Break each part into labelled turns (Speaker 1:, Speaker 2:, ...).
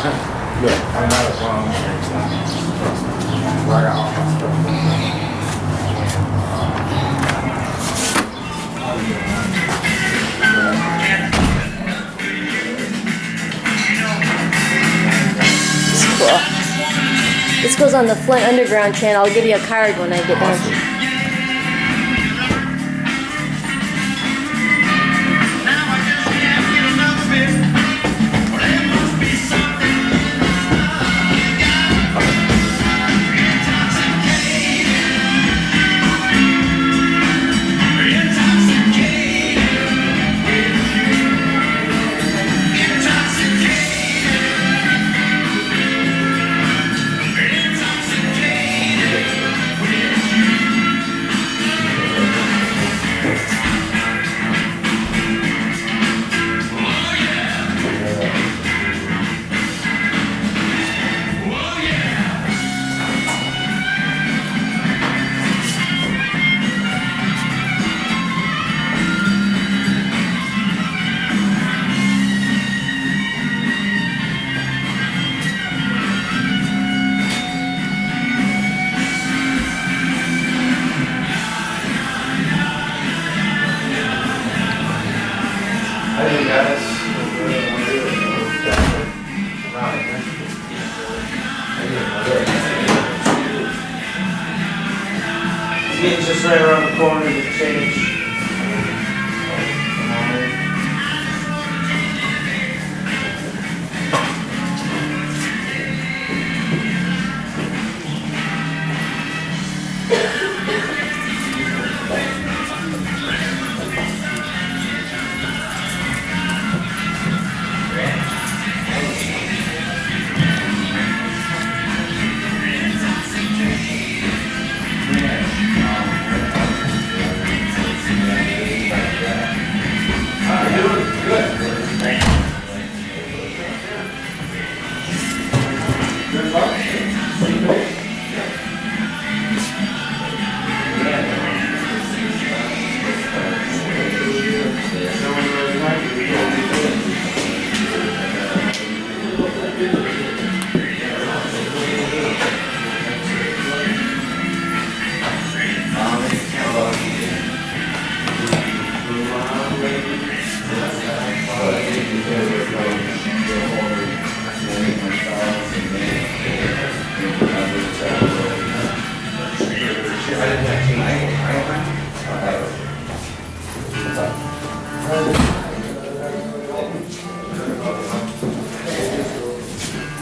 Speaker 1: Yeah, I know it's wrong. Where I got all my stuff.
Speaker 2: It's cool. This goes on the Flint Underground channel. I'll give you a card when I get done.
Speaker 3: It's just right around the corner to change.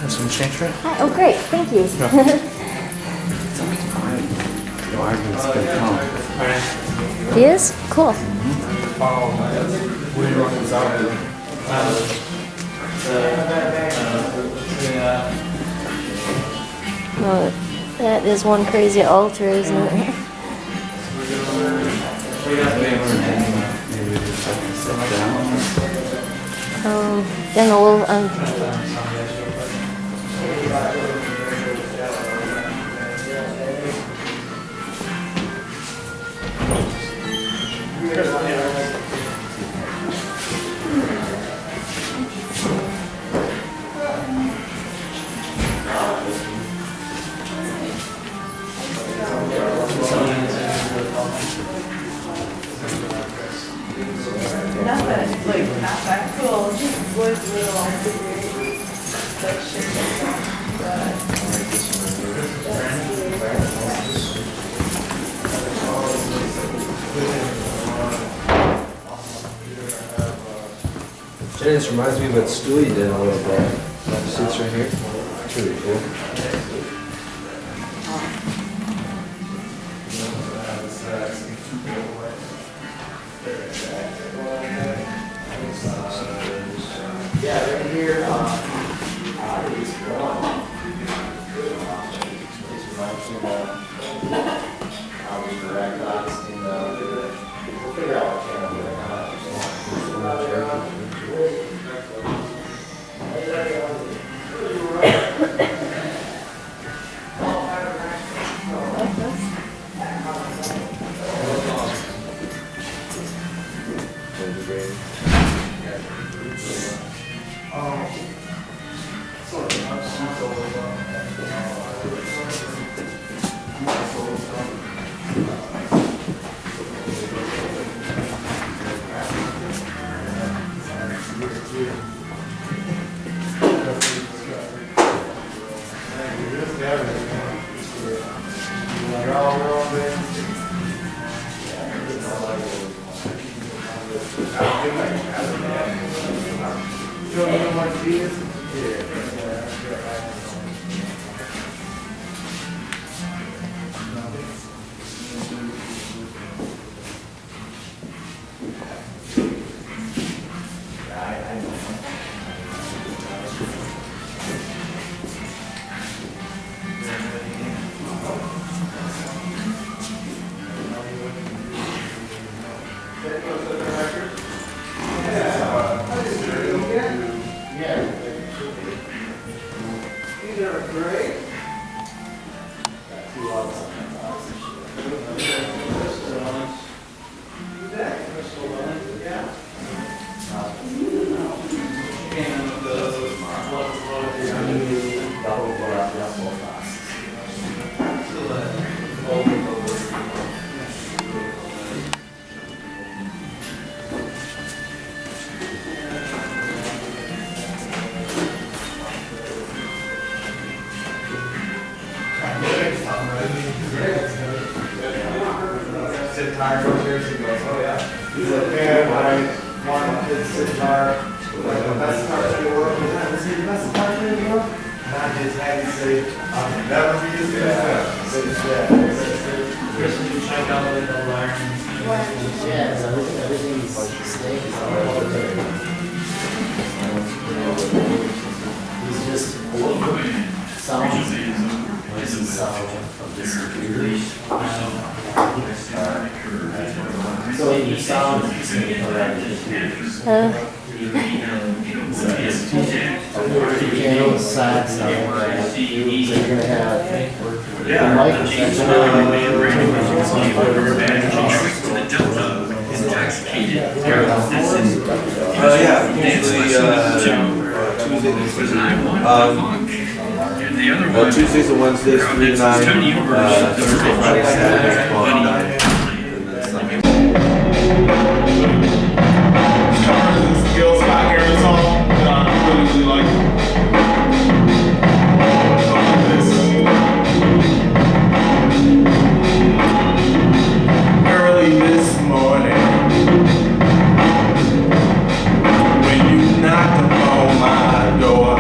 Speaker 1: Some change for it?
Speaker 2: Hi. Oh, great. Thank you. He is? Cool. Oh, that is one crazy altar, isn't it? Then we'll
Speaker 4: Like not that cool, just was little section.
Speaker 3: This reminds me of what Stewie did a little bit. Sits right here. It's really cool.
Speaker 5: Yeah, right here. Sort of.
Speaker 3: Sitar from years ago. Oh yeah. He's like, man, I want to sitar. Like the best guitar in the world. Is that the best guitar in the world? Not just had to say, I'll never be as good as that.
Speaker 5: Christian, you check out the learn.
Speaker 6: Yeah, so everything's staying. He's just sound. This is sound from this computer. So you sound around the computer. Piano, sax, so you're gonna have the mic
Speaker 3: Tuesdays and Wednesdays, 3 to 9. Thursday, Friday, Saturday, 12 to 9.
Speaker 7: Skills by Arizona that I really, really like. Early this morning, when you knocked upon my door,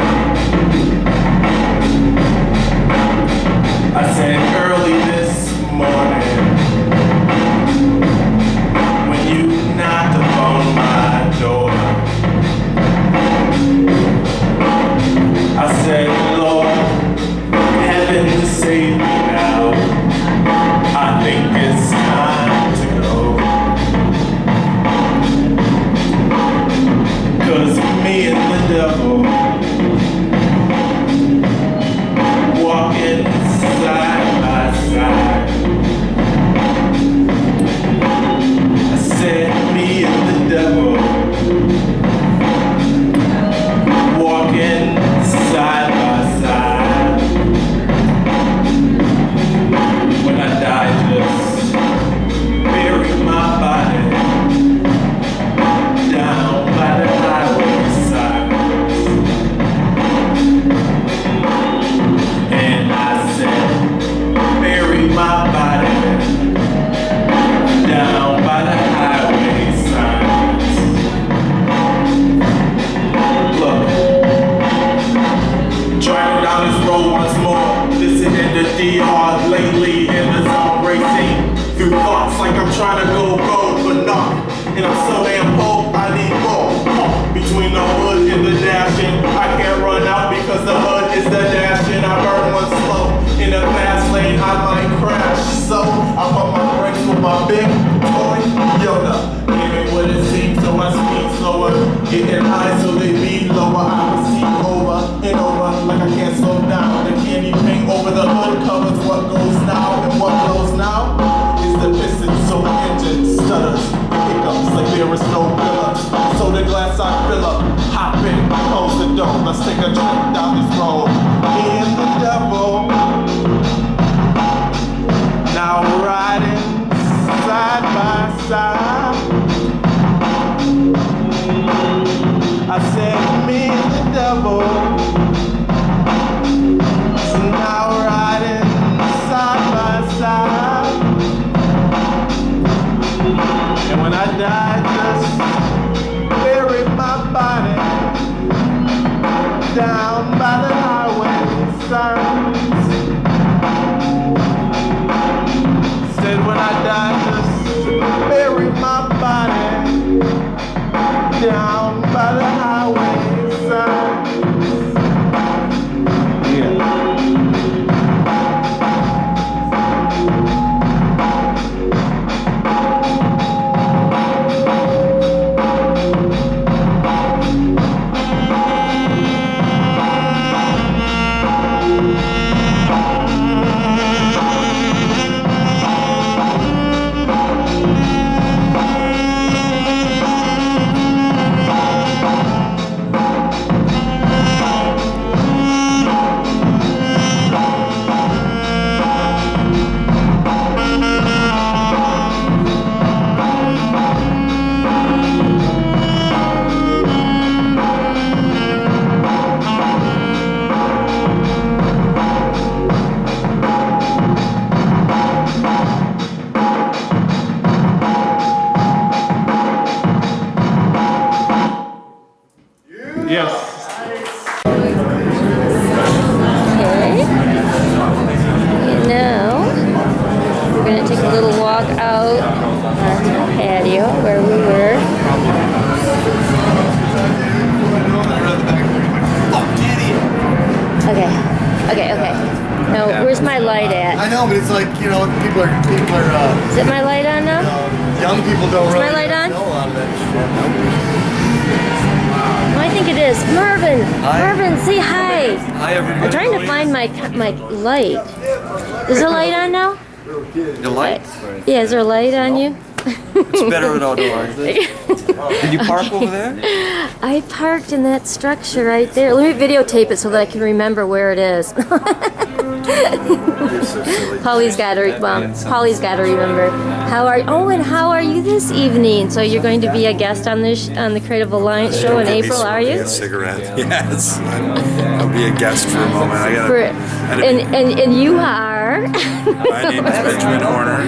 Speaker 7: I said early this morning, when you knocked upon my door, I said, Lord, heaven save me now. I think it's time to go. 'Cause me and the devil walking side by side. I said, me and the devil walking side by side. When I die, just bury my body down by the highway side. And I said, bury my body down by the highway signs. Look, driving down this road once more, listening to DR lately in the zone, racing through thoughts like I'm trying to go gold, but not. And I'm so damn old, I need more. Between the hood and the dashing, I can't run out because the hood is the dashing. I burn one slow in the fast lane, I might crash. So I put my brakes with my big toy Yoda. Give me what it seems, so I speed slower. Getting high, so they be lower. I proceed over and over like I can't slow down. The candy paint over the hood covers what goes now, and what goes now is the piston. So the engine stutters, hiccups like there is no pillar. So the glass I fill up, hop in, close the door. Let's take a trip down this road. Me and the devil now riding side by side. I said, me and the devil now riding side by side. And when I die, just bury my body
Speaker 3: down by the highway signs. Said when I die, just bury my body down by the highway signs. Yeah. Yes.
Speaker 2: Okay. And now we're going to take a little walk out onto the patio where we were. Okay. Now, where's my light at?
Speaker 3: I know, but it's like, you know, people are
Speaker 2: Is it my light on now?
Speaker 3: young people don't
Speaker 2: Is
Speaker 3: really
Speaker 2: my light on?
Speaker 3: know a lot of that shit.
Speaker 2: No, I think it is. Marvin!
Speaker 3: Hi.
Speaker 2: Marvin, say hi!
Speaker 3: Hi, everybody.
Speaker 2: I'm trying to find my light. Is the light on now?
Speaker 3: The light?
Speaker 2: Yeah, is there a light on you?
Speaker 3: It's better without the light. Did you park over there?
Speaker 2: I parked in that structure right there. Let me videotape it so that I can remember where it is. Polly's got to remember. How are you this evening? So you're going to be a guest on the Creative Alliance show in April, are you?
Speaker 8: A cigarette. Yes. I'll be a guest for a moment.
Speaker 2: And you are.
Speaker 8: My name is Benjamin Horner.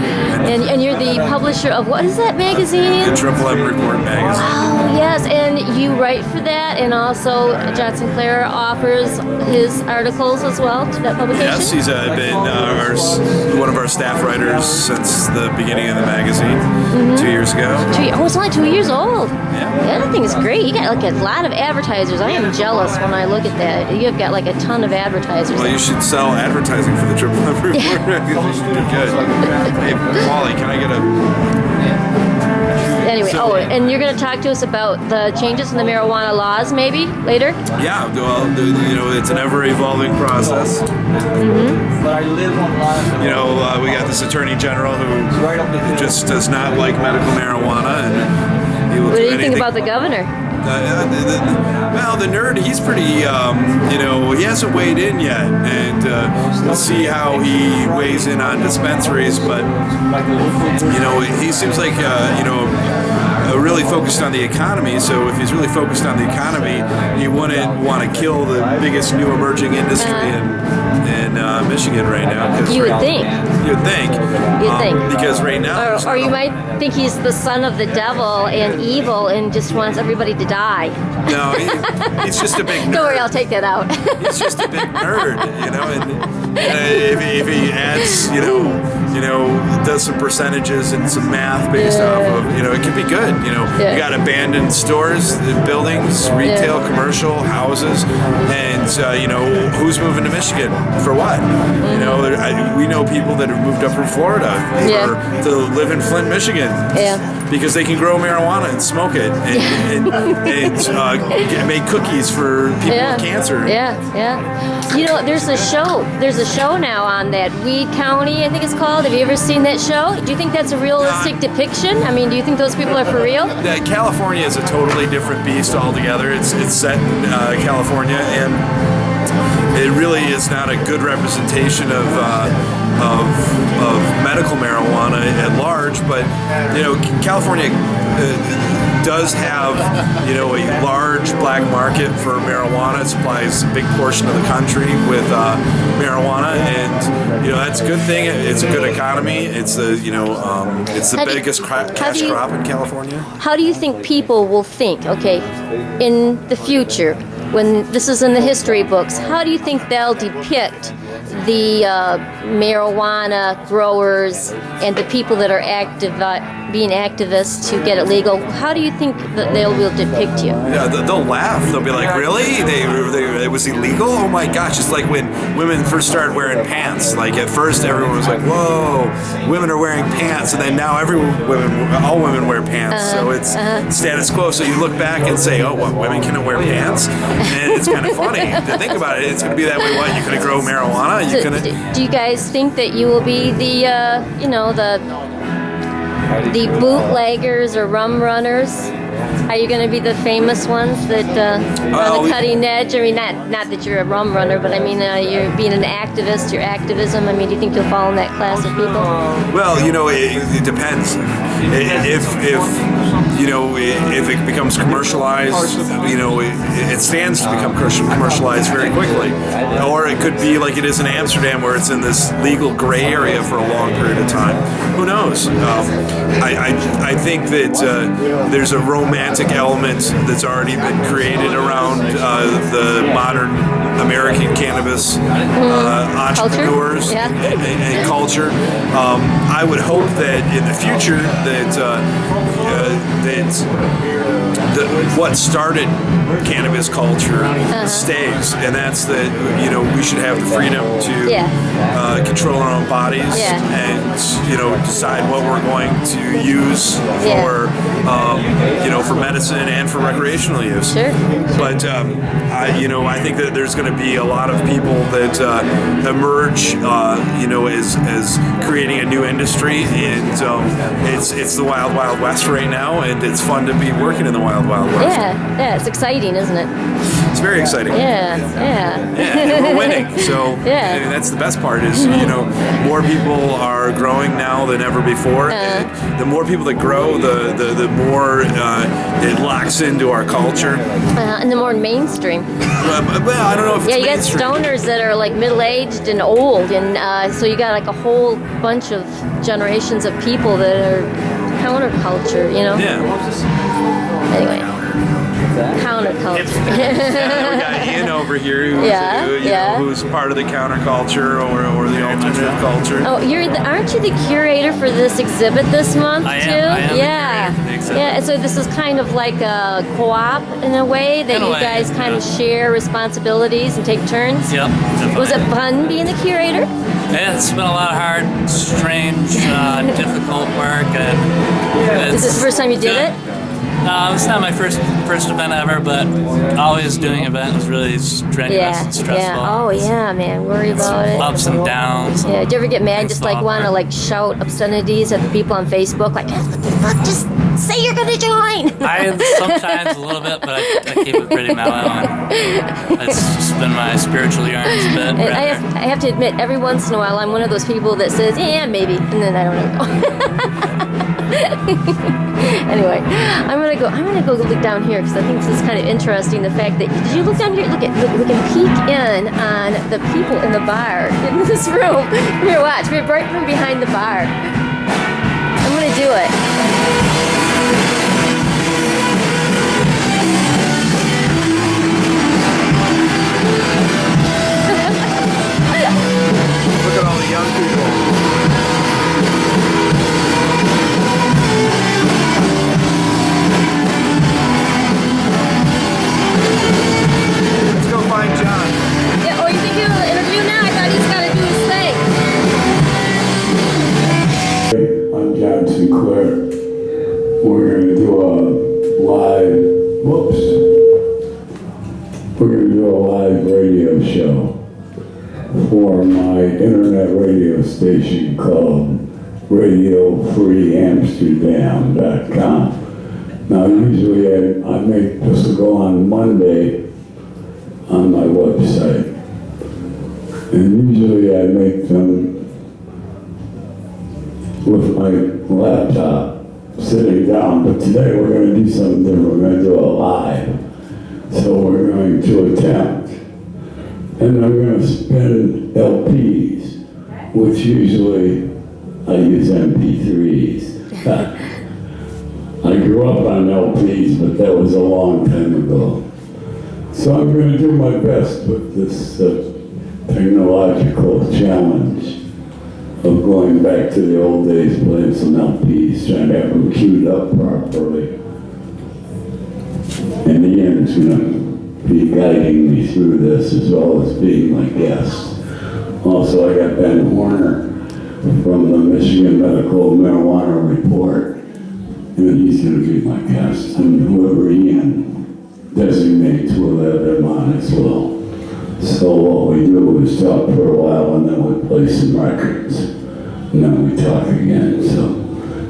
Speaker 2: And you're the publisher of what is that magazine?
Speaker 8: The Triple M Report magazine.
Speaker 2: Oh, yes, and you write for that, and also John Sinclair offers his articles as well to that publication?
Speaker 8: Yes, he's been one of our staff writers since the beginning of the magazine, 2 years ago.
Speaker 2: It's only 2 years old.
Speaker 8: Yeah.
Speaker 2: That thing is great. You got like a lot of advertisers. I am jealous when I look at that. You've got like a ton of advertisers.
Speaker 8: Well, you should sell advertising for the Triple M Report magazine. You should do good. Hey, Wally, can I get a...
Speaker 2: Anyway, and you're going to talk to us about the changes in the marijuana laws maybe later?
Speaker 8: Yeah, well, it's an ever-evolving process. You know, we got this attorney general who just does not like medical marijuana, and he will
Speaker 2: What
Speaker 8: do
Speaker 2: do you
Speaker 8: anything.
Speaker 2: think about the governor?
Speaker 8: Well, the nerd, he's pretty, he hasn't weighed in yet, and we'll see how he weighs in on dispensaries, but, he seems like, really focused on the economy, so if he's really focused on the economy, he wouldn't want to kill the biggest new emerging industry in Michigan right now.
Speaker 2: You would think.
Speaker 8: You'd think. Because right now...
Speaker 2: Or you might think he's the son of the devil and evil and just wants everybody to die.
Speaker 8: No, he's just a big nerd.
Speaker 2: Don't worry, I'll take that out.
Speaker 8: He's just a big nerd, and if he adds, does some percentages and some math based off of, it could be good. You got abandoned stores, buildings, retail, commercial, houses, and who's moving to Michigan for what? We know people that have moved up from Florida to live in Flint, Michigan, because they can grow marijuana and smoke it and make cookies for people with cancer.
Speaker 2: There's a show now on that, Weed County, I think it's called. Have you ever seen that show? Do you think that's a realistic depiction? I mean, do you think those people are for real?
Speaker 8: California is a totally different beast altogether. It's set in California, and it really is not a good representation of medical marijuana at large. But California does have a large black market for marijuana. It supplies a big portion of the country with marijuana, and that's a good thing. It's a good economy. It's the biggest cash crop in California.
Speaker 2: How do you think people will think? Okay, in the future, when this is in the history books, how do you think they'll depict the marijuana growers and the people that are being activists to get it legal? How do you think that they will depict you?
Speaker 8: Yeah, they'll laugh. They'll be like, "Really? It was illegal? Oh my gosh!" It's like when women first started wearing pants. Like at first, everyone was like, "Whoa, women are wearing pants," and then now all women wear pants. So it's status quo. So you look back and say, "Oh, what? Women cannot wear pants?" And it's kind of funny to think about it. It's going to be that way. What? You couldn't grow marijuana? You couldn't.
Speaker 2: Do you guys think that you will be the bootleggers or rum runners? Are you going to be the famous ones that on the cutting edge? I mean, not that you're a rum runner, but I mean, you're being an activist, your activism. I mean, do you think you'll fall in that class of people?
Speaker 8: Well, it depends. If it becomes commercialized, it stands to become commercialized very quickly. Or it could be like it is in Amsterdam, where it's in this legal gray area for a long period of time. Who knows? I think that there's a romantic element that's already been created around the modern American cannabis entrepreneurs and culture. I would hope that in the future that what started cannabis culture stays, and that's that we should have the freedom to control our own bodies and decide what we're going to use for medicine and for recreational use.
Speaker 2: Sure.
Speaker 8: But I think that there's going to be a lot of people that emerge as creating a new industry, and it's the wild west right now, and it's fun to be working in the wild west.
Speaker 2: Yeah, it's exciting, isn't it?
Speaker 8: It's very exciting.
Speaker 2: Yeah.
Speaker 8: And we're winning. So that's the best part is, more people are growing now than ever before. And the more people that grow, the more it locks into our culture.
Speaker 2: And the more mainstream.
Speaker 8: Well, I don't know if it's
Speaker 2: you got
Speaker 8: mainstream.
Speaker 2: stoners that are like middle-aged and old, and so you got like a whole bunch of generations of people that are counterculture,
Speaker 8: Yeah.
Speaker 2: Anyway. Counterculture.
Speaker 8: We got Ian over here who's part of the counterculture or the alternative culture.
Speaker 2: Oh, aren't you the curator for this exhibit this month too?
Speaker 5: I am
Speaker 2: Yeah.
Speaker 5: the curator for the exhibit.
Speaker 2: Yeah, so this is kind of like a co-op in a way that you guys kind of share responsibilities and take turns.
Speaker 5: Yep. Definitely.
Speaker 2: Was it fun being the curator?
Speaker 5: Yeah, it's been a lot of hard, strange, difficult work, and
Speaker 2: Is this the first time you did it?
Speaker 5: It's not my first event ever, but always doing events was really strenuous and stressful.
Speaker 2: Yeah. Oh yeah, man. Worry about it.
Speaker 5: Ups and downs.
Speaker 2: Yeah. Do you ever get mad?
Speaker 5: Things
Speaker 2: Just like
Speaker 5: fall
Speaker 2: want to
Speaker 5: apart.
Speaker 2: like shout obscenities at the people on Facebook? Like, what the fuck? Just say you're gonna join.
Speaker 5: Sometimes a little bit, but I keep it pretty mellow. And it's just been my spiritual yarns a bit.
Speaker 2: And I have to admit, every once in a while, I'm one of those people that says, yeah, maybe, and then I don't know. Anyway, I'm gonna go look down here because I think this is kind of interesting. The fact that did you look down here? We can peek in on the people in the bar in this room. Here, watch. We're right from behind the bar. I'm gonna do it.
Speaker 8: Look at all the young people. Let's go find John.
Speaker 2: Yeah. Oh, you think you're gonna interview now? I thought he's gotta do his thing.
Speaker 9: I'm John Sinclair. We're going to do a live, radio show for my internet radio station called RadioFreeAmsterdam.com. Now, usually I make this will go on Monday on my website. And usually I make them with my laptop sitting down, but today we're going to do something different. We're going to do it live. So we're going to attempt, and I'm going to spin LPs, which usually I use MP3s. I grew up on LPs, but that was a long time ago. So I'm going to do my best with this technological challenge of going back to the old days, playing some LPs, trying to have them queued up properly. And Ian's going to be guiding me through this as well as being my guest. Also, I got Ben Horner from the Michigan Medical Marijuana Report, and he's going to be my guest. And whoever Ian designates, we'll have them on as well. So what we do is talk for a while, and then we play some records, and then we talk again. So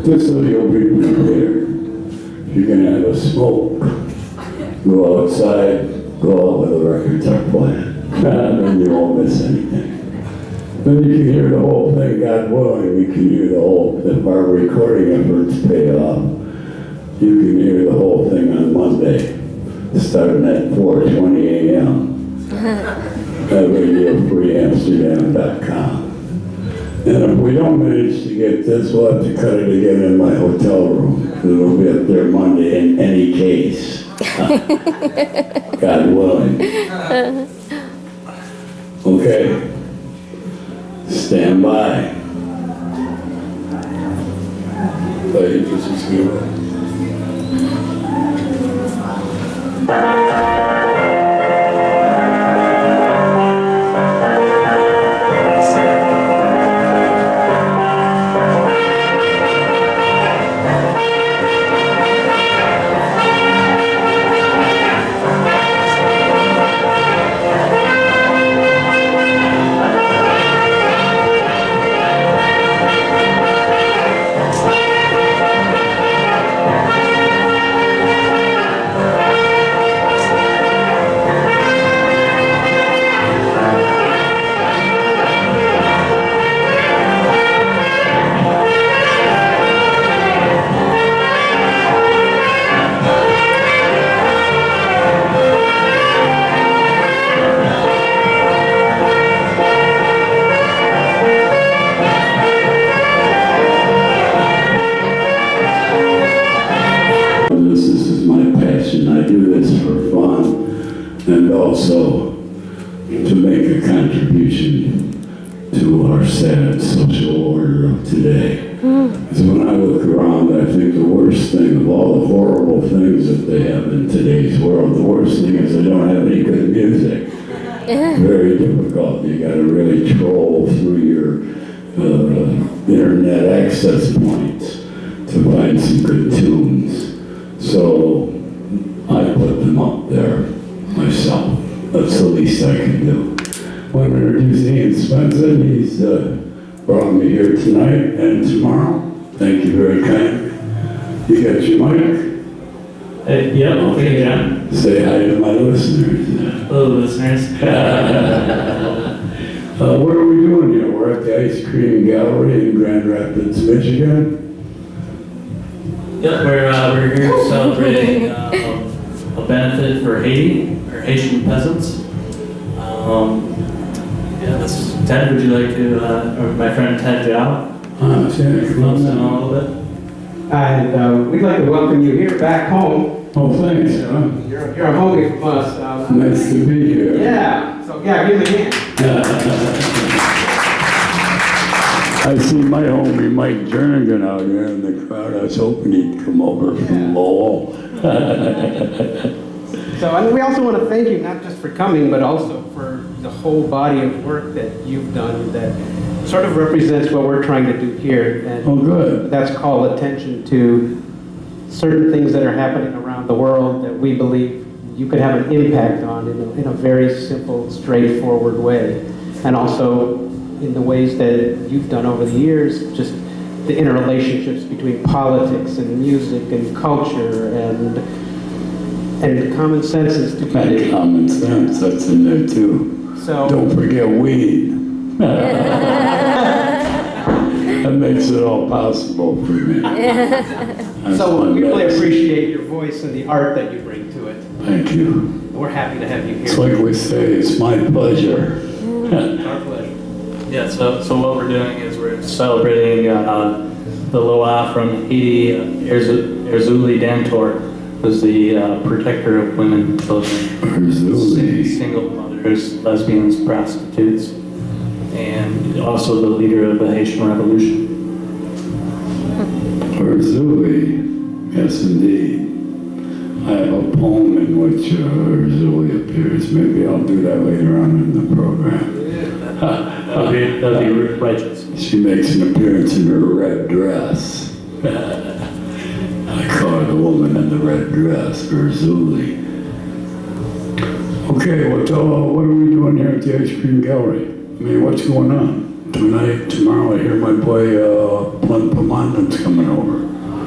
Speaker 9: just so you'll be prepared. If you're going to have a smoke, go outside, go out with the records are playing. Then you won't miss anything. Then you can hear the whole thing, God willing, we can hear the whole, if our recording efforts pay off, you can hear the whole thing on Monday, starting at 4:20 a.m. at RadioFreeAmsterdam.com. And if we don't manage to get this, we'll have to cut it again in my hotel room, because it'll be up there Monday in any case. God willing. Okay. Stand by. This is good. And also to make a contribution to our sad social order of today. Because when I look around, I think the worst thing of all the horrible things that they have in today's world, the worst thing is they don't have any good music. Very difficult. You got to really troll through your internet access points to find some good tunes. So I put them up there myself. That's the least I can do. I want to introduce Ian Swanson. He's brought me here tonight and tomorrow. Thank you very kindly. You got your mic?
Speaker 6: Yep, okay, John.
Speaker 9: Say hi to my listeners.
Speaker 6: Hello, listeners.
Speaker 9: What are we doing here? We're at the Ice Cream Gallery in Grand Rapids, Michigan.
Speaker 6: Yep, we're here celebrating a benefit for Haiti, or Haitian peasants. Yeah, this is Ted. Would you like to, or my friend Ted Jauw?
Speaker 9: Come on
Speaker 6: a
Speaker 9: down.
Speaker 6: little bit.
Speaker 10: And we'd like to welcome you here back home.
Speaker 9: Oh, thanks.
Speaker 10: You're a homie from us.
Speaker 9: Nice to be here.
Speaker 10: Yeah, so yeah, give me a hand.
Speaker 9: I see my homie Mike Jernigan out here in the crowd. I was hoping he'd come over from Lowell.
Speaker 10: So and we also want to thank you not just for coming, but also for the whole body of work that you've done that sort of represents what we're trying to do here. And
Speaker 9: Oh, good.
Speaker 10: that's called attention to certain things that are happening around the world that we believe you could have an impact on in a very simple, straightforward way. And also in the ways that you've done over the years, just the interrelationships between politics and music and culture and common sense and stupidity.
Speaker 9: And common sense, that's in there too.
Speaker 10: So
Speaker 9: Don't forget weed. That makes it all possible for me. That's
Speaker 10: So
Speaker 9: my
Speaker 10: we really
Speaker 9: best.
Speaker 10: appreciate your voice and the art that you bring to it.
Speaker 9: Thank you.
Speaker 10: We're happy to have you
Speaker 9: It's
Speaker 10: here.
Speaker 9: like we say, it's my pleasure.
Speaker 10: Our pleasure.
Speaker 6: Yeah, so what we're doing is we're celebrating the Loa from Haiti, Erzuli Dantor,
Speaker 11: was the protector of women, children,
Speaker 9: Arzuli.
Speaker 11: single mothers, lesbians, prostitutes, and also the leader of the Haitian Revolution.
Speaker 9: Arzuli, yes indeed. I have a poem in which Arzuli appears. Maybe I'll do that later on in the program.
Speaker 11: That'd be righteous.
Speaker 9: She makes an appearance in her red dress. I call her the woman in the red dress, Arzuli. Okay, what are we doing here at the Ice Cream Gallery? I mean, what's going on? Tonight, tomorrow, I hear my boy Flint Underground's coming over.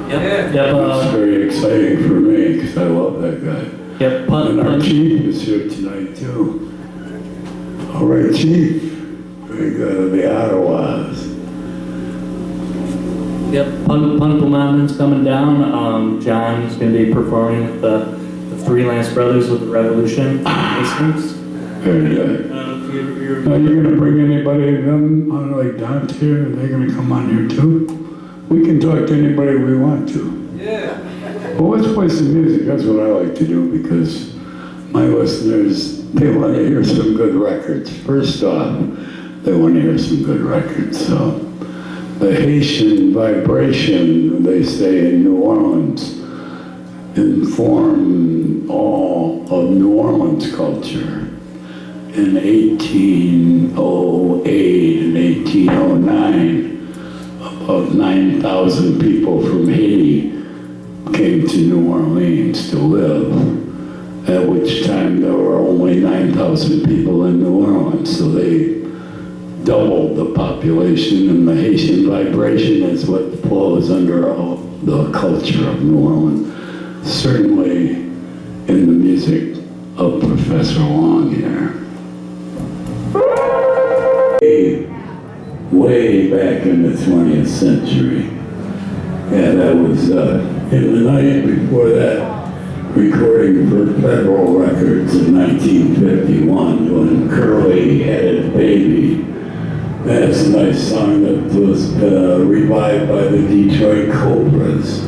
Speaker 11: Yep.
Speaker 9: It's very exciting for me because I love that guy.
Speaker 11: Yep.
Speaker 9: And our chief is here tonight too. All right, chief. Very good. The Ottawas.
Speaker 11: Yep. Punk Commandment's coming down. John's going to be performing with the Freelance Brothers with the Revolution.
Speaker 9: Very good. Are you going to bring anybody of them on like Dante? Are they going to come on here too? We can talk to anybody we want to.
Speaker 11: Yeah.
Speaker 9: Well, let's play some music. That's what I like to do because my listeners, they want to hear some good records. First off, they want to hear some good records. So the Haitian vibration, they say in New Orleans, informed all of New Orleans culture. In 1808 and 1809, about 9,000 people from Haiti came to New Orleans to live, at which time there were only 9,000 people in New Orleans, so they doubled the population, and the Haitian vibration is what flows under all the culture of New Orleans, certainly in the music of Professor Long here. Way back in the 20th century. Yeah, that was in the night before that, recording for Federal Records in 1951 when Curly had a baby. That's a nice song that was revived by the Detroit Cobras.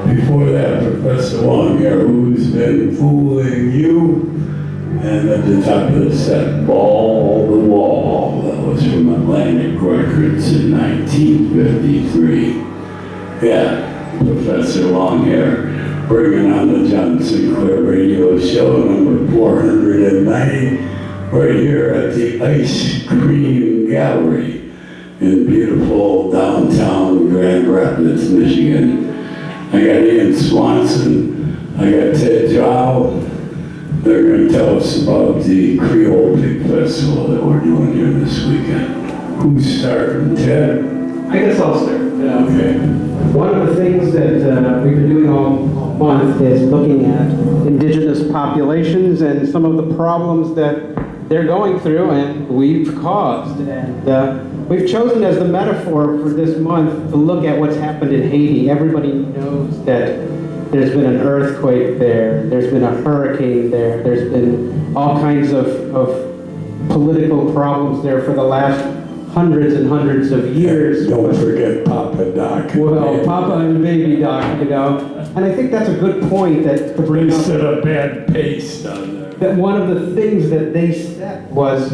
Speaker 9: Before that, Professor Long here, Who's Been Fooling You? And at the top of the set, Ball the Wall. That was from Atlantic Records in 1953. Yeah, Professor Long here, bringing on the John Sinclair radio show number 490, right here at the Ice Cream Gallery in beautiful downtown Grand Rapids, Michigan. I got Ian Swanson, I got Ted Jauw. They're going to tell us about the Creole Pig Festival that we're doing here this weekend. Who's starting, Ted?
Speaker 10: I guess I'll start.
Speaker 9: Okay.
Speaker 10: One of the things that we've been doing all month is looking at indigenous populations and some of the problems that they're going through and we've caused. And we've chosen as the metaphor for this month to look at what's happened in Haiti. Everybody knows that there's been an earthquake there, there's been a hurricane there, there's been all kinds of political problems there for the last hundreds and hundreds of years.
Speaker 9: Don't forget Papa Doc.
Speaker 10: Well, Papa and Baby Doc, you know. And I think that's a good point that to bring
Speaker 9: They
Speaker 10: up
Speaker 9: set a bad pace down there.
Speaker 10: that one of the things that they set was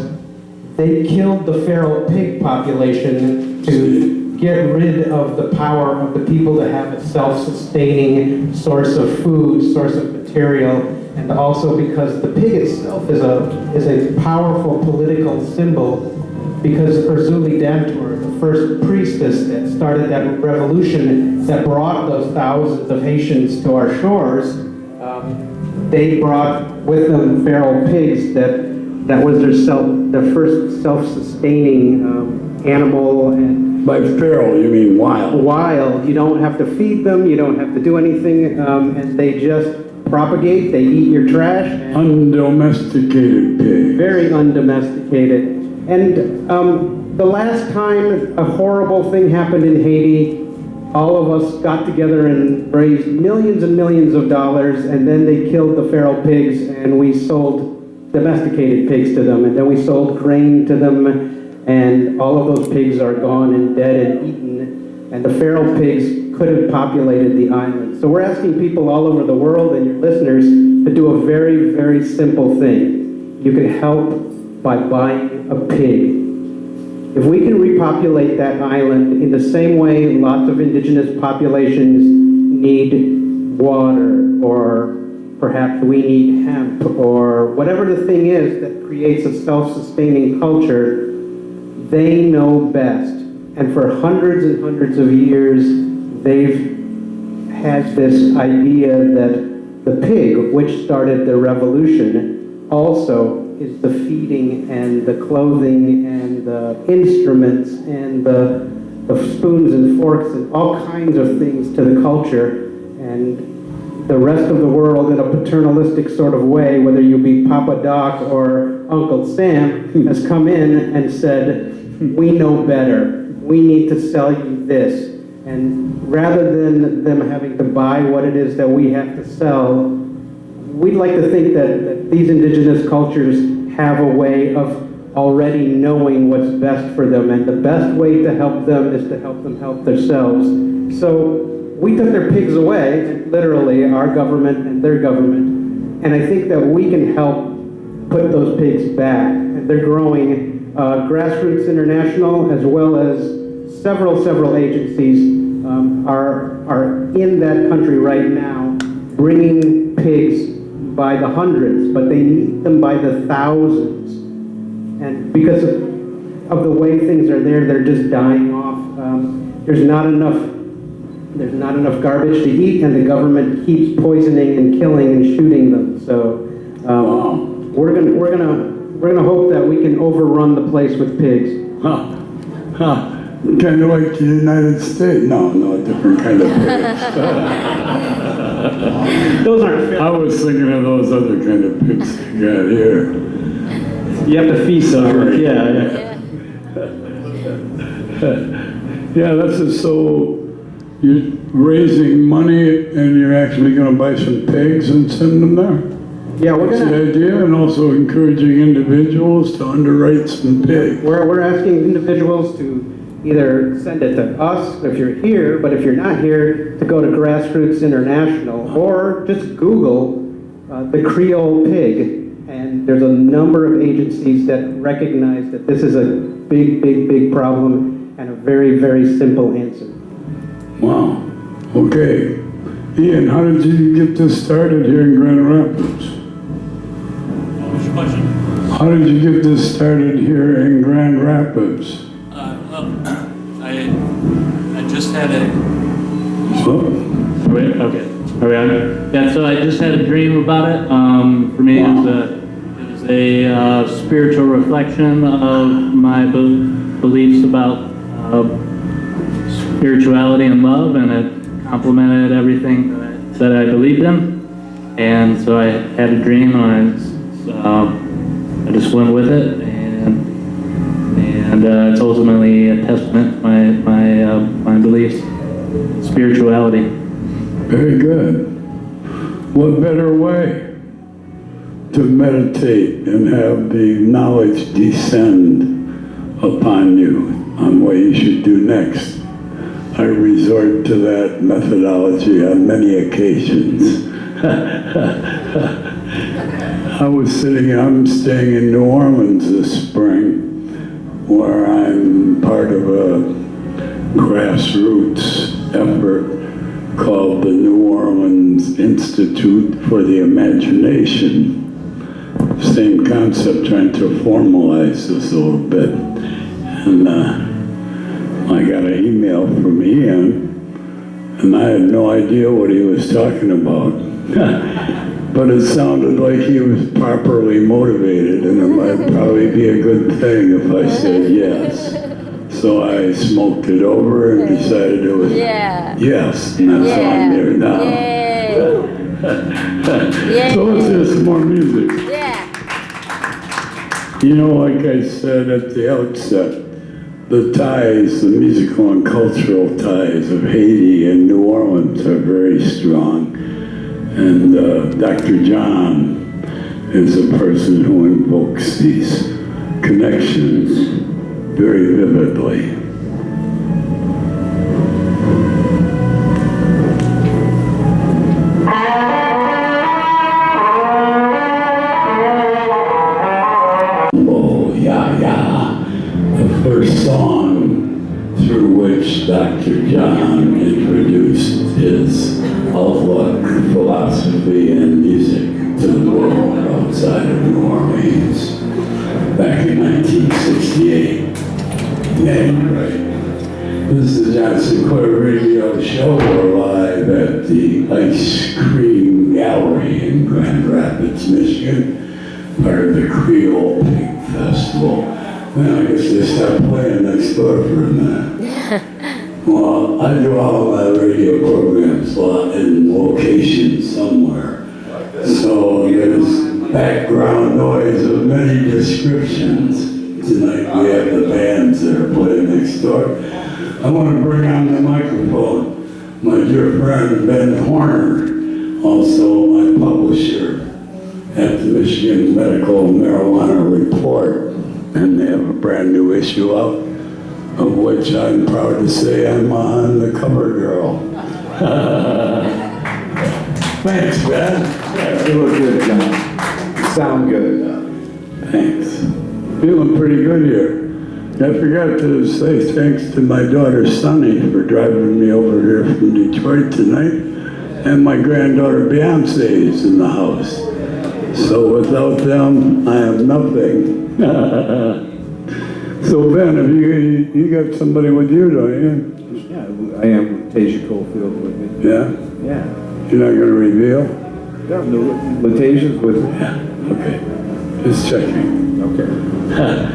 Speaker 10: they killed the feral pig population to get rid of the power of the people to have a self-sustaining source of food, source of material, and also because the pig itself is a powerful political symbol, because Arzuli Dantour, the first priestess that started that revolution that brought those thousands of Haitians to our shores, they brought with them feral pigs that was their first self-sustaining animal. And
Speaker 9: by feral, you mean wild?
Speaker 10: Wild. You don't have to feed them. You don't have to do anything, and they just propagate. They eat your trash.
Speaker 9: Undomesticated pig.
Speaker 10: Very undomesticated. And the last time a horrible thing happened in Haiti, all of us got together and raised millions and millions of dollars, and then they killed the feral pigs, and we sold domesticated pigs to them, and then we sold grain to them, and all of those pigs are gone and dead and eaten, and the feral pigs could have populated the island. So we're asking people all over the world and your listeners to do a very, very simple thing. You can help by buying a pig. If we can repopulate that island in the same way lots of indigenous populations need water, or perhaps we need hemp, or whatever the thing is that creates a self-sustaining culture, they know best. And for hundreds and hundreds of years, they've had this idea that the pig, which started the revolution, also is the feeding and the clothing and the instruments and the spoons and forks and all kinds of things to the culture. And the rest of the world, in a paternalistic sort of way, whether you be Papa Doc or Uncle Sam, has come in and said, we know better. We need to sell you this. And rather than them having to buy what it is that we have to sell, we'd like to think that these indigenous cultures have a way of already knowing what's best for them, and the best way to help them is to help them help themselves. So we took their pigs away, literally, our government and their government, and I think that we can help put those pigs back. And they're growing. Grassroots International, as well as several agencies, are in that country right now, bringing pigs by the hundreds, but they need them by the thousands. And because of the way things are there, they're just dying off. There's not enough garbage to eat, and the government keeps poisoning and killing and shooting them. So we're gonna hope that we can overrun the place with pigs.
Speaker 9: Kind of like the United States. No, different kind of pigs.
Speaker 10: Those aren't fit.
Speaker 9: I was thinking of those other kind of pigs you got here.
Speaker 10: You have to feast them. Yeah.
Speaker 9: Yeah, that's it. So you're raising money and you're actually going to buy some pigs and send them there?
Speaker 10: Yeah,
Speaker 9: That's the idea, and also encouraging individuals to underwrite some pigs.
Speaker 10: We're asking individuals to either send it to us if you're here, but if you're not here, to go to Grassroots International, or just Google the Creole pig. And there's a number of agencies that recognize that this is a big problem and a very, very simple answer.
Speaker 9: Wow. Okay. Ian, how did you get this started here in Grand Rapids?
Speaker 5: What's your question?
Speaker 9: How did you get this started here in Grand Rapids?
Speaker 5: I just had a...
Speaker 11: Wait, okay. Are we on? Yeah, so I just had a dream about it. For me, it was a spiritual reflection of my beliefs about spirituality and love, and it complemented everything that I believed in. And so I had a dream, and I just went with it, and it's ultimately a testament to my beliefs, spirituality.
Speaker 9: Very good. What better way to meditate and have the knowledge descend upon you on what you should do next? I resort to that methodology on many occasions. I'm staying in New Orleans this spring, where I'm part of a grassroots effort called the New Orleans Institute for the Imagination. Same concept, trying to formalize this a little bit. And I got an email from Ian, and I had no idea what he was talking about. But it sounded like he was properly motivated, and it might probably be a good thing if I said yes. So I smoked it over and decided it was yes, and that's on there now. So let's hear some more music. You know, like I said at the outset, the ties, the musical and cultural ties of Haiti and New Orleans are very strong. And Dr. John is a person who invokes these connections very vividly. Oh, yeah, yeah. The first song through which Dr. John introduced his outlook, philosophy, and music to the world outside of New Orleans back in 1968. Yeah, you're right. This is the John Sinclair radio show. We're live at the Ice Cream Gallery in Grand Rapids, Michigan, part of the Creole Pig Festival. Well, I guess they stopped playing next door for a minute. Well, I do all my radio programs in locations somewhere. So there's background noise of many descriptions. Tonight we have the bands that are playing next door. I want to bring on the microphone my dear friend Ben Horner, also my publisher at the Michigan Medical Marijuana Report, and they have a brand new issue out, of which I'm proud to say I'm on the cover girl. Thanks, Ben.
Speaker 12: Yeah, you look good, John. Sound good.
Speaker 9: Thanks. Feeling pretty good here. I forgot to say thanks to my daughter Sunny for driving me over here from Detroit tonight, and my granddaughter Beyonce is in the house. So without them, I have nothing. So Ben, have you got somebody with you, don't you?
Speaker 12: Yeah, I am with Tasia Cofield with me.
Speaker 9: Yeah?
Speaker 12: Yeah.
Speaker 9: You're not going to reveal?
Speaker 12: Yeah, no, Latasia's with me.
Speaker 9: Yeah, okay. Just checking.
Speaker 12: Okay.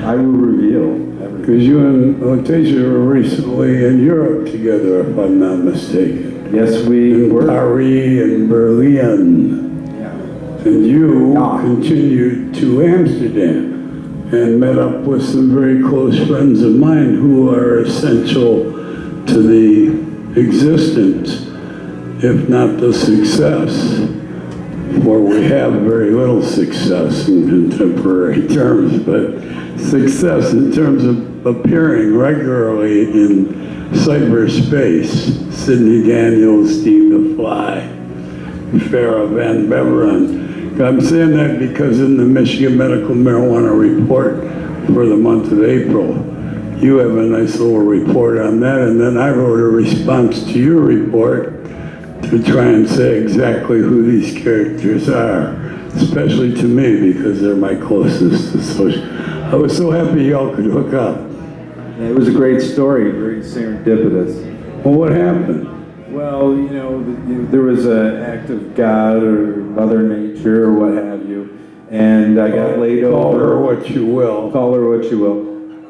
Speaker 12: I will reveal.
Speaker 9: Because you and Letitia were recently in Europe together, if I'm not mistaken.
Speaker 12: Yes, we were.
Speaker 9: Paris and Berlin.
Speaker 12: Yeah.
Speaker 9: And you continued to Amsterdam and met up with some very close friends of mine who are essential to the existence, if not the success. For we have very little success in contemporary terms, but success in terms of appearing regularly in cyberspace. Sidney Daniels, Steve the Fly, Farrah Van Beveren. I'm saying that because in the Michigan Medical Marijuana Report for the month of April, you have a nice little report on that, and then I wrote a response to your report to try and say exactly who these characters are, especially to me because they're my closest associates. I was so happy y'all could hook up.
Speaker 12: It was a great story, very serendipitous.
Speaker 9: Well, what happened?
Speaker 12: Well, you know, there was an act of God or Mother Nature or what have you, and I got laid over.
Speaker 9: Call her what you will.
Speaker 12: Call her what you will.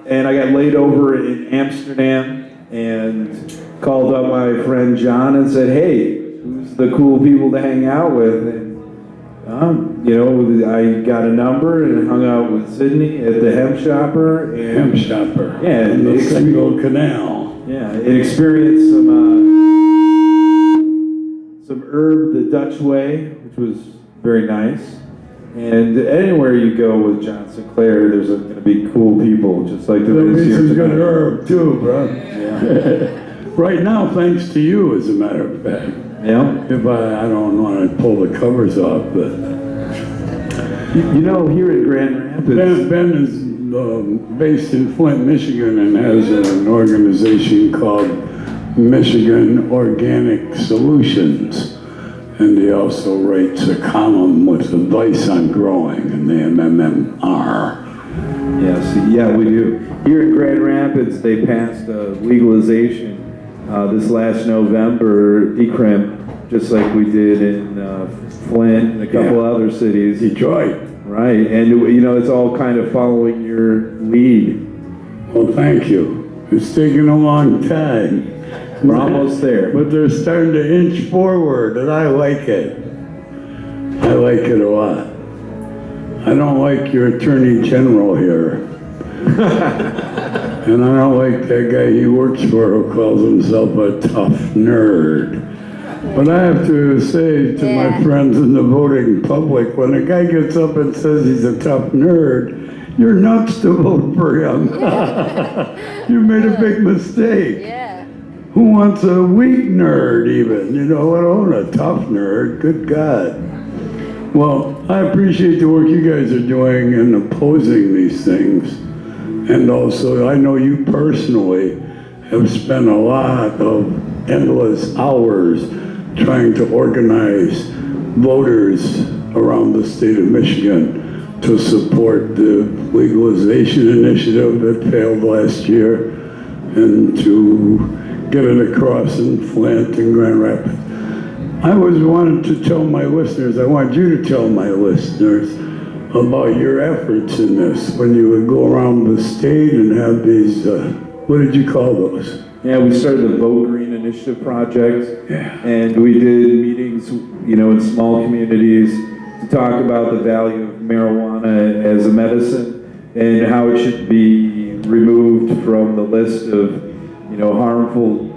Speaker 12: And I got laid over in Amsterdam and called up my friend John and said, hey, who's the cool people to hang out with? And you know, I got a number and hung out with Sydney at the Hemp Shopper.
Speaker 9: Hemp Shopper.
Speaker 12: Yeah,
Speaker 9: in the Single Canal.
Speaker 12: Yeah, it experienced some herb the Dutch way, which was very nice. And anywhere you go with John Sinclair, there's going to be cool people, just like there is here
Speaker 9: some
Speaker 12: tonight.
Speaker 9: good herb too, bro.
Speaker 12: Yeah.
Speaker 9: Right now, thanks to you, as a matter of fact.
Speaker 12: Yeah.
Speaker 9: If I don't want to pull the covers off, but
Speaker 12: you know, here in Grand Rapids,
Speaker 9: Ben is based in Flint, Michigan, and has an organization called Michigan Organic Solutions. And he also writes a column with advice on growing in the MMMR.
Speaker 12: Yes, yeah, we do. Here in Grand Rapids, they passed legalization this last November, decrim, just like we did in Flint and a couple other cities.
Speaker 9: Detroit.
Speaker 12: Right, and you know, it's all kind of following your lead.
Speaker 9: Well, thank you. It's taken a long time.
Speaker 12: We're almost there.
Speaker 9: But they're starting to inch forward, and I like it. I like it a lot. I don't like your Attorney General here. And I don't like that guy he works for who calls himself a tough nerd. But I have to say to my friends in the voting public, when a guy gets up and says he's a tough nerd, you're nuts to vote for him. You made a big mistake.
Speaker 2: Yeah.
Speaker 9: Who wants a weak nerd even? You know, I don't want a tough nerd. Good God. Well, I appreciate the work you guys are doing in opposing these things. And also, I know you personally have spent a lot of endless hours trying to organize voters around the state of Michigan to support the legalization initiative that failed last year and to get it across in Flint and Grand Rapids. I was wanting to tell my listeners, I want you to tell my listeners about your efforts in this when you would go around the state and have these, what did you call those?
Speaker 12: Yeah, we started the Vote Green Initiative Project,
Speaker 9: Yeah.
Speaker 12: and we did meetings, in small communities to talk about the value of marijuana as a medicine and how it should be removed from the list of, harmful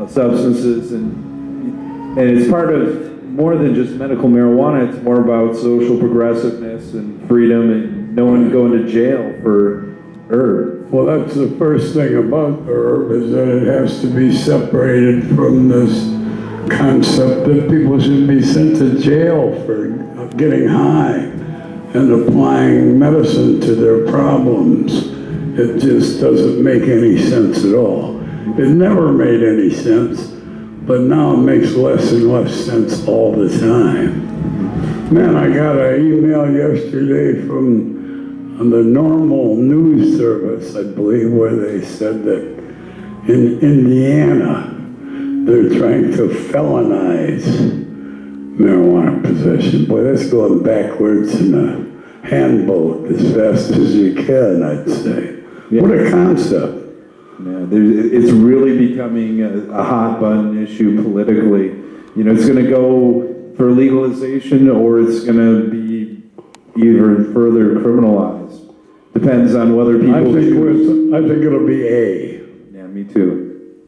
Speaker 12: substances. And it's part of more than just medical marijuana. It's more about social progressiveness and freedom and no one going to jail for herb.
Speaker 9: Well, that's the first thing about herb is that it has to be separated from this concept that people should be sent to jail for getting high and applying medicine to their problems. It just doesn't make any sense at all. It never made any sense, but now it makes less and less sense all the time. Man, I got an email yesterday from the Normal News Service, I believe, where they said that in Indiana, they're trying to felonize marijuana possession. Boy, that's going backwards in a handboat as fast as you can, I'd say. Yeah. What a concept.
Speaker 12: Yeah, it's really becoming a hot button issue politically. It's going to go for legalization or it's going to be even further criminalized. Depends on whether people
Speaker 9: I think it'll be A.
Speaker 12: Yeah, me too.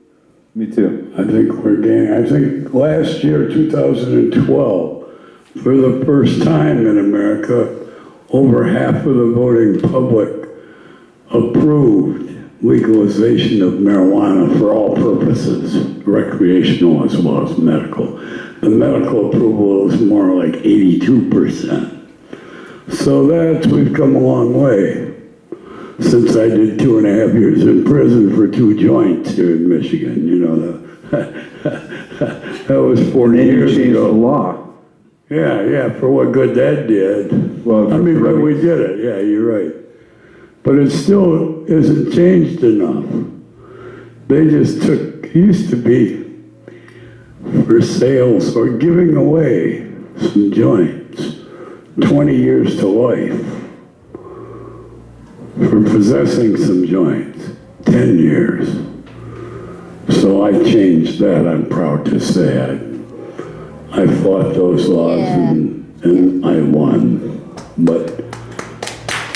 Speaker 12: Me too.
Speaker 9: I think we're gaining. I think last year, 2012, for the first time in America, over half of the voting public approved legalization of marijuana for all purposes, recreational as well as medical. The medical approval is more like 82%. So we've come a long way since I did 2.5 years in prison for 2 joints here in Michigan. That was 40 years ago.
Speaker 12: The law.
Speaker 9: Yeah, for what good that did. Well, but we did it. Yeah, you're right. But it still isn't changed enough. They just used to be for sales or giving away some joints, 20 years to life. For possessing some joints, 10 years. So I changed that, I'm proud to say. I fought those laws and I won. But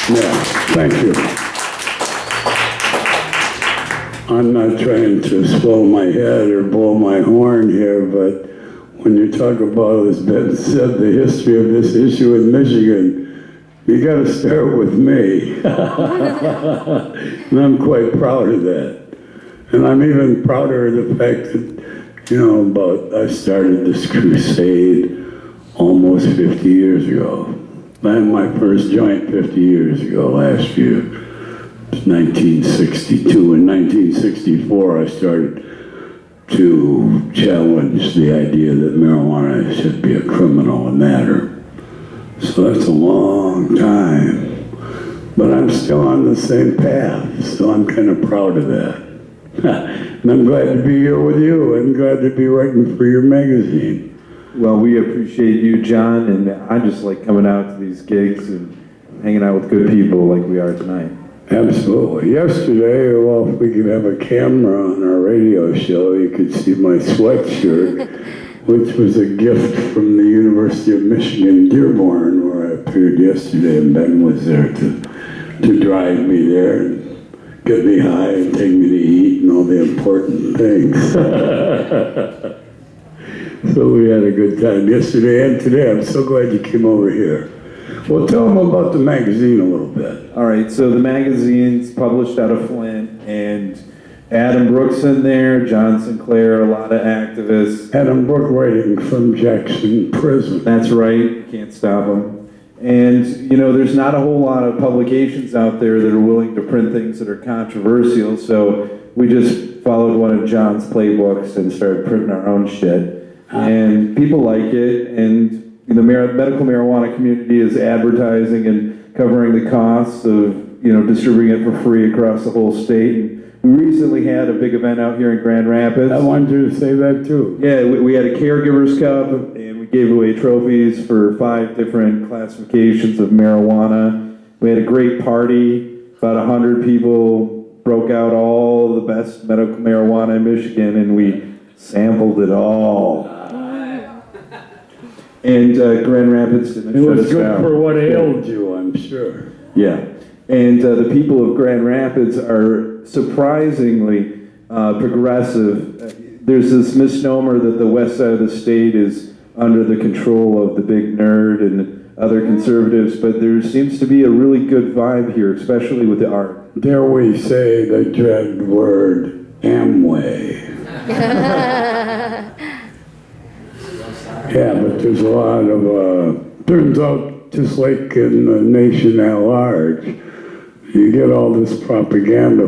Speaker 9: yeah, thank you. I'm not trying to swell my head or blow my horn here, but when you talk about, as Ben said, the history of this issue in Michigan, you got to start with me. And I'm quite proud of that. And I'm even prouder of the fact that, I started this crusade almost 50 years ago. I had my first joint 50 years ago, last year. It was 1962. In 1964, I started to challenge the idea that marijuana should be a criminal matter. So that's a long time. But I'm still on the same path, so I'm kind of proud of that. And I'm glad to be here with you. I'm glad to be writing for your magazine.
Speaker 12: Well, we appreciate you, John, and I just like coming out to these gigs and hanging out with good people like we are tonight.
Speaker 9: Absolutely. Yesterday, well, if we could have a camera on our radio show, you could see my sweatshirt, which was a gift from the University of Michigan, Dearborn, where I appeared yesterday, and Ben was there to drive me there and get me high and take me to eat and all the important things. So we had a good time yesterday and today. I'm so glad you came over here. Well, tell them about the magazine a little bit.
Speaker 12: All right, so the magazine's published out of Flint, and Adam Brooks in there, John Sinclair, a lot of activists.
Speaker 9: Adam Brook writing from Jackson Prison.
Speaker 12: That's right, can't stop them. And, you know, there's not a whole lot of publications out there that are willing to print things that are controversial, so we just followed one of John's playbooks and started printing our own shit. And people like it, and the medical marijuana community is advertising and covering the costs of, you know, distributing it for free across the whole state. We recently had a big event out here in Grand Rapids.
Speaker 9: I wanted you to say that too.
Speaker 12: Yeah, we had a Caregivers Cup, and we gave away trophies for 5 different classifications of marijuana. We had a great party. About 100 people broke out all the best medical marijuana in Michigan, and we sampled it all. And Grand Rapids didn't shut us down.
Speaker 9: It was good for what ailed you, I'm sure.
Speaker 12: Yeah. And the people of Grand Rapids are surprisingly progressive. There's this misnomer that the west side of the state is under the control of the big nerd and other conservatives, but there seems to be a really good vibe here, especially with the art.
Speaker 9: Dare we say the dread word Amway. Yeah, but there's a lot of, turns out, just like in the nation at large, you get all this propaganda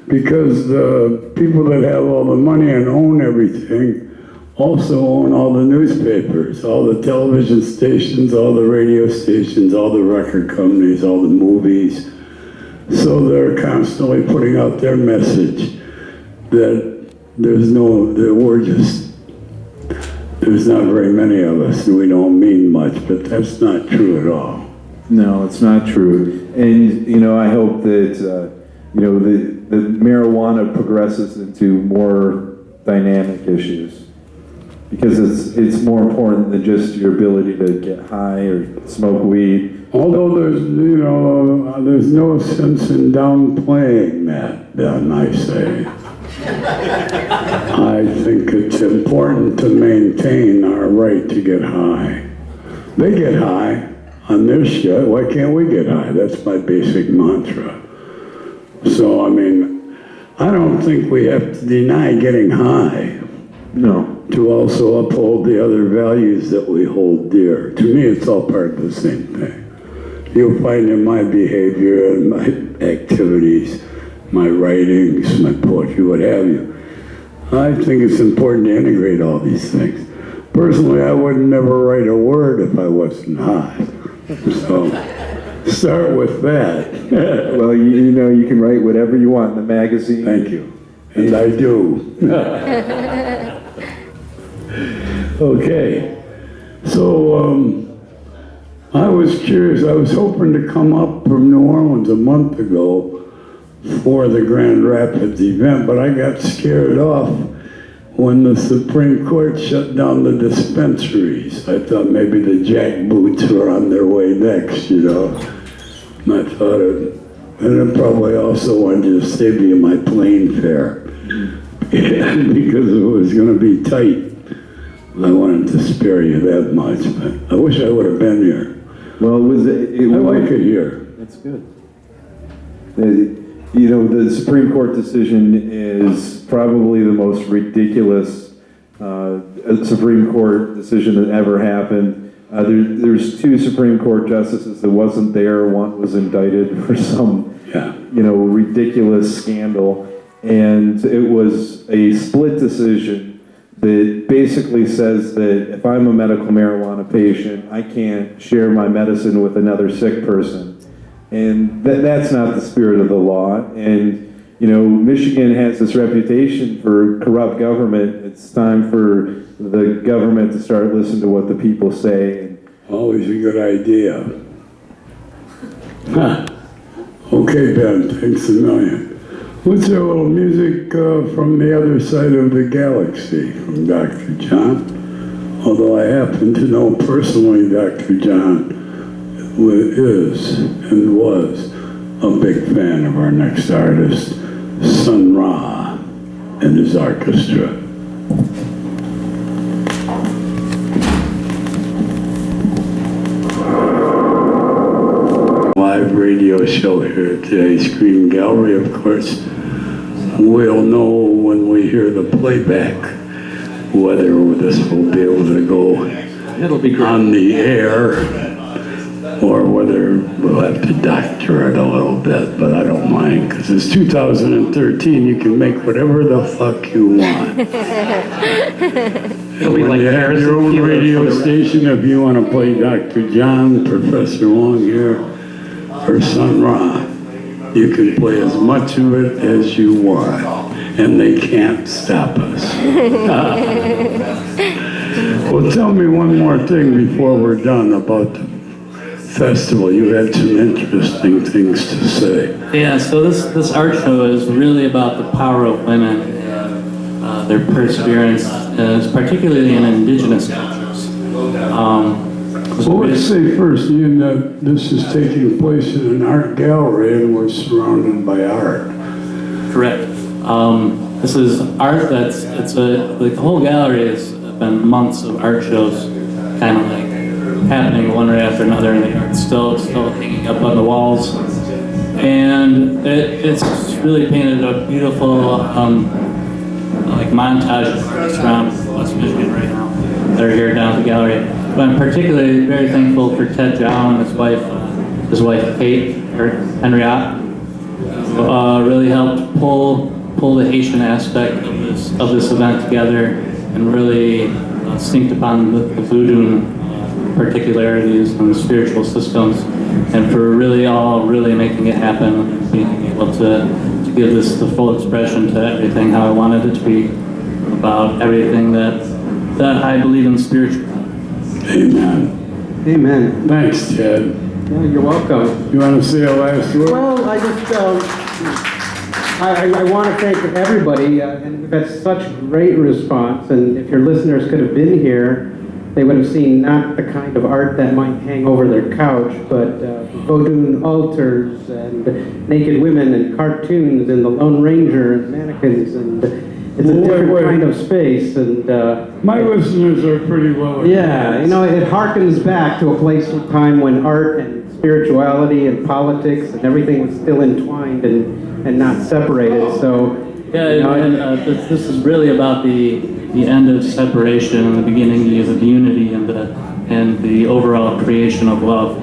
Speaker 9: because the people that have all the money and own everything also own all the newspapers, all the television stations, all the radio stations, all the record companies, all the movies. So they're constantly putting out their message that there's not very many of us and we don't mean much, but that's not true at all.
Speaker 12: No, it's not true. And, you know, I hope that, you know, the marijuana progresses into more dynamic issues. Because it's more important than just your ability to get high or smoke weed.
Speaker 9: Although there's no sense in downplaying that, then I say. I think it's important to maintain our right to get high. They get high on their shit, why can't we get high? That's my basic mantra. So, I mean, I don't think we have to deny getting high.
Speaker 12: No.
Speaker 9: To also uphold the other values that we hold dear. To me, it's all part of the same thing. You'll find in my behavior and my activities, my writings, my poetry, what have you. I think it's important to integrate all these things. Personally, I would never write a word if I wasn't high. So, start with that.
Speaker 12: Well, you know, you can write whatever you want in the magazine.
Speaker 9: Thank you. And I do. Okay. So, I was curious. I was hoping to come up from New Orleans a month ago for the Grand Rapids event, but I got scared off when the Supreme Court shut down the dispensaries. I thought maybe the jackboots were on their way next, you know. And I thought and I probably also wanted to save you my plane fare because it was going to be tight. I wanted to spare you that much, but I wish I would have been here.
Speaker 12: Well, I
Speaker 9: like it here.
Speaker 12: That's good. You know, the Supreme Court decision is probably the most ridiculous Supreme Court decision that ever happened. There's 2 Supreme Court justices that wasn't there. One was indicted for some, you know, ridiculous scandal. And it was a split decision that basically says that if I'm a medical marijuana patient, I can't share my medicine with another sick person. And that's not the spirit of the law. And, you know, Michigan has this reputation for corrupt government. It's time for the government to start listening to what the people say.
Speaker 9: Always a good idea. Okay, Ben, thanks a million. Let's hear a little music from the other side of the galaxy from Dr. John. Although I happen to know personally Dr. John is and was a big fan of our next artist, Sun Ra, and his orchestra. Live radio show here at today's Green Gallery, of course. we'll know when we hear the playback whether this will be able to go
Speaker 10: It'll be great.
Speaker 9: on the air or whether we'll have to doctor it a little bit, but I don't mind because it's 2013. You can make whatever the fuck you want.
Speaker 10: It'll be
Speaker 9: When
Speaker 10: like
Speaker 9: you have
Speaker 10: Harrison
Speaker 9: your own
Speaker 10: Field's
Speaker 9: radio
Speaker 10: for the-
Speaker 9: station, if you want to play Dr. John, Professor Long here, or Sun Ra, you can play as much of it as you want, and they can't stop us. Well, tell me one more thing before we're done about the festival. You had some interesting things to say.
Speaker 11: Yeah, so this art show is really about the power of women and their perseverance, particularly in indigenous cultures.
Speaker 9: Well, let's say first, Ian, that this is taking place in an art gallery and we're surrounded by art.
Speaker 11: Correct. This is art the whole gallery has been months of art shows, kind of like happening one right after another, and the art's still hanging up on the walls. And it's really painted a beautiful like montage of artists around West Michigan right now that are here down at the gallery. But I'm particularly very thankful for Ted Jauw and his wife Kate, or Henriette, who really helped pull the Haitian aspect of this event together and really synced upon the voodoo particularities and spiritual systems, and for really making it happen and being able to give this the full expression to everything how I wanted it to be, about everything that I believe in spiritually.
Speaker 9: Amen.
Speaker 10: Amen.
Speaker 9: Thanks, Ted.
Speaker 10: Yeah, you're welcome.
Speaker 9: You want to say a last word?
Speaker 10: Well, I just, I want to thank everybody, and we've had such great response, and if your listeners could have been here, they would have seen not the kind of art that might hang over their couch, but voodoo altars and naked women and cartoons and the Lone Ranger and mannequins, and it's a different kind of space. And
Speaker 9: my listeners are pretty well.
Speaker 10: Yeah, you know, it harkens back to a place and time when art and spirituality and politics and everything was still entwined and not separated. So
Speaker 11: yeah, you know, and this is really about the end of separation and the beginning of unity and the overall creation of love.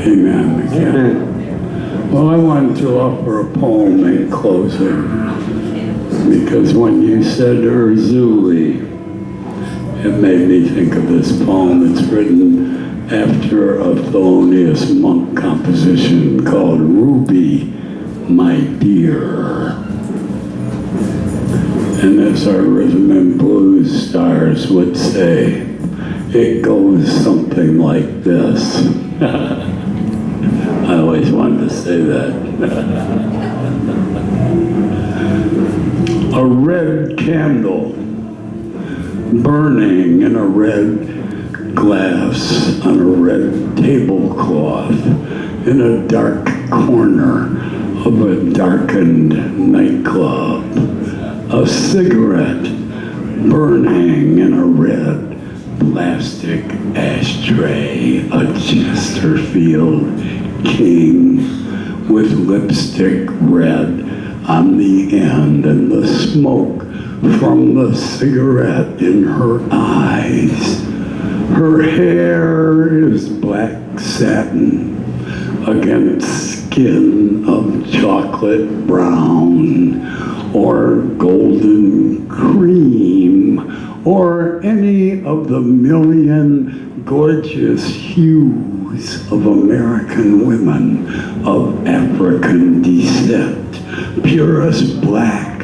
Speaker 9: Amen. Amen. Well, I wanted to offer a poem in closing, because when you said Urzuli, it made me think of this poem. It's written after a Thelonious Monk composition called Ruby, My Dear. And as our rhythm and blues stars would say, it goes something like this. I always wanted to say that. A red candle burning in a red glass on a red tablecloth in a dark corner of a darkened nightclub. A cigarette burning in a red plastic ashtray. A Chesterfield king with lipstick red on the end, and the smoke from the cigarette in her eyes. Her hair is black satin against skin of chocolate brown, or golden cream, or any of the million gorgeous hues of American women of African descent, purest black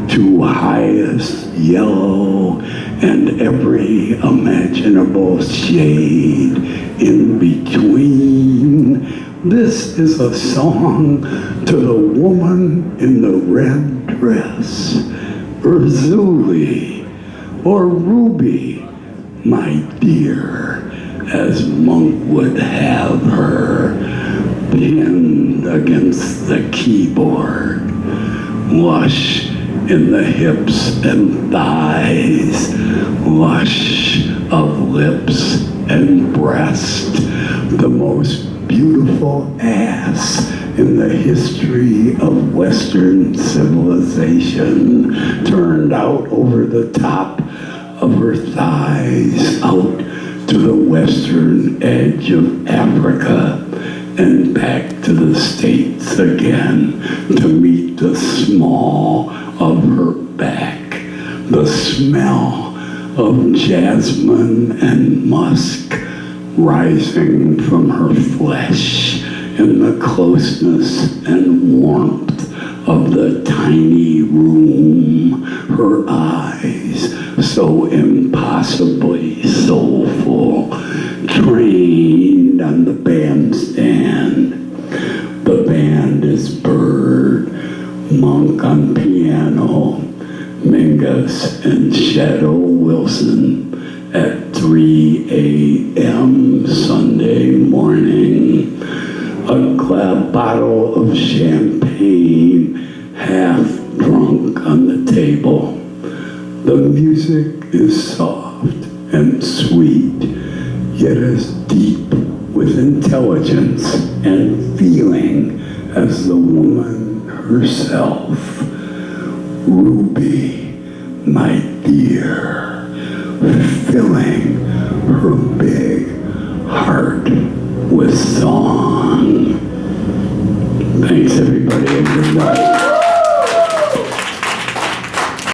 Speaker 9: to highest yellow, and every imaginable shade in between. This is a song to the woman in the red dress, Urzuli, or Ruby, my dear, as Monk would have her, pinned against the keyboard, lush in the hips and thighs, lush of lips and breast, the most beautiful ass in the history of Western civilization turned out over the top of her thighs out to the western edge of Africa and back to the States again to meet the small of her back, the smell of jasmine and musk rising from her flesh in the closeness and warmth of the tiny room, her eyes so impossibly soulful, trained on the bandstand. The band is Bird, Monk on piano, Mingus and Shadow Wilson at 3 a.m. Sunday morning. A bottle of champagne half drunk on the table. The music is soft and sweet, yet as deep with intelligence and feeling as the woman herself. Ruby, my dear, filling her big heart with song. Thanks everybody and good night.